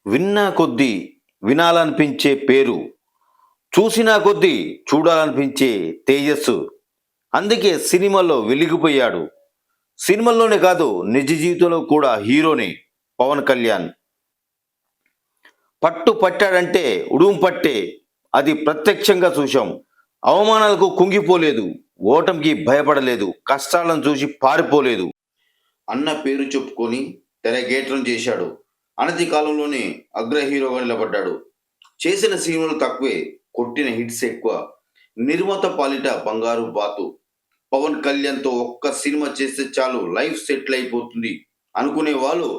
విన్నా కొద్దీ వినాలనిపించే పేరు, చూసినా కొద్దీ చూడాలనిపించే తేజస్సు. అందుకే సినిమాల్లో వెలిగిపోయాడు. సినిమాల్లోనే కాదు, నిజ జీవితంలో కూడా హీరోనే పవన్ కళ్యాణ్. పట్టు పట్టాడంటే ఉడుం పట్టే, అది ప్రత్యక్షంగా చూశాం. అవమానాలకు కుంగిపోలేదు, ఓటమికి భయపడలేదు, కష్టాలను చూసి పారిపోలేదు. అన్న పేరు చెప్పుకొని తెరగేట్రం చేశాడు. అనతి కాలంలోనే అగ్ర హీరోగా నిలబడ్డాడు. చేసిన సినిమాలు తక్కువే, కొట్టిన హిట్స్ ఎక్కువ. నిర్మాత పాలిట బంగారు బాతు. పవన్ కళ్యాణ్తో ఒక్క సినిమా చేస్తే చాలు, లైఫ్ సెటిల్ అయిపోతుంది అనుకునే వాళ్ళు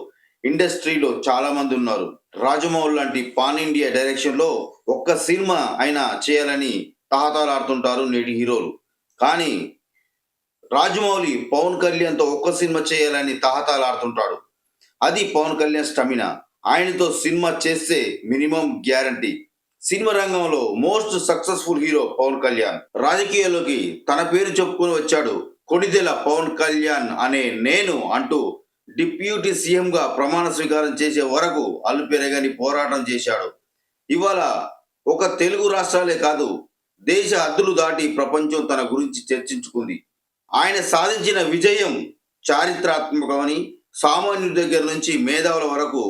ఇండస్ట్రీలో చాలా మంది ఉన్నారు. రాజమౌళి లాంటి పాన్ ఇండియా డైరెక్షన్లో ఒక్క సినిమా అయినా చేయాలని తహతలాడుతుంటారు నేటి హీరోలు. కానీ రాజమౌళి పవన్ కళ్యాణ్తో ఒక్క సినిమా చేయాలని తహతలాడుతుంటాడు. అది పవన్ కళ్యాణ్ స్టమినా. ఆయనతో సినిమా చేస్తే మినిమం గ్యారంటీ. సినిమా రంగంలో most successful hero Pawan Kalyan. రాజకీయాల్లోకి తన పేరు చెప్పుకొని వచ్చాడు. కొణిదెల పవన్ కళ్యాణ్ అనే నేను అంటూ డిప్యూటీ సీఎంగా ప్రమాణ స్వీకారం చేసే వరకు అల్లుపెరగని పోరాటం చేశాడు. ఇవాళ ఒక తెలుగు రాష్ట్రాలే కాదు, దేశ హద్దులు దాటి ప్రపంచం తన గురించి చర్చించుకుంది. ఆయన సాధించిన విజయం చారిత్రాత్మకమని సామాన్యుడి దగ్గర నుంచి మేధావుల వరకు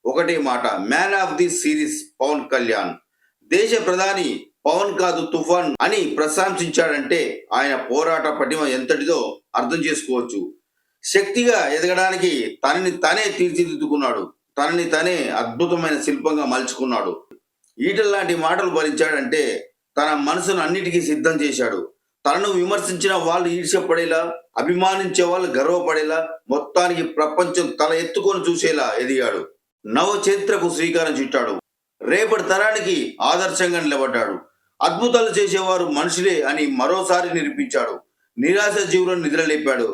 ఒకటే మాట, man of the series Pawan Kalyan. దేశ ప్రధాని పవన్ కాదు తుఫాన్ అని ప్రశంసించాడంటే ఆయన పోరాట పటిమ ఎంతటిదో అర్థం చేసుకోవచ్చు. శక్తిగా ఎదగడానికి తనని తనే తీర్చిదిద్దుకున్నాడు. తనని తనే అద్భుతమైన శిల్పంగా మలుచుకున్నాడు. ఈటల లాంటి మాటలు భరించాడంటే తన మనసును అన్నిటికీ సిద్ధం చేశాడు. తనను విమర్శించిన వాళ్ళు ఈర్ష్యపడేలా, అభిమానించే వాళ్ళు గర్వపడేలా, మొత్తానికి ప్రపంచం తల ఎత్తుకొని చూసేలా ఎదిగాడు. నవ చరిత్రకు శ్రీకారం చుట్టాడు. రేపటి తరానికి ఆదర్శంగా నిలబడ్డాడు. అద్భుతాలు చేసేవారు మనుషులే అని మరోసారి నిరూపించాడు. నిరాశ జీవులను నిద్రలేపాడు.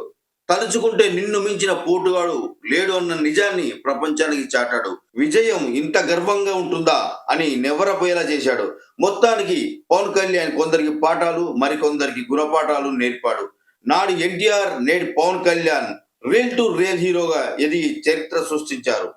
తలుచుకుంటే నిన్ను మించిన పోటుగాడు లేడు అన్న నిజాన్ని ప్రపంచానికి చాటాడు. విజయం ఇంత గర్వంగా ఉంటుందా అని నెవరపోయేలా చేశాడు. మొత్తానికి పవన్ కళ్యాణ్ కొందరికి పాఠాలు, మరికొందరికి గుణపాఠాలు నేర్పాడు. నాడు ఎన్టీఆర్, నేడు Pawan Kalyan real to real హీరోగా ఎదిగి చరిత్ర సృష్టించారు.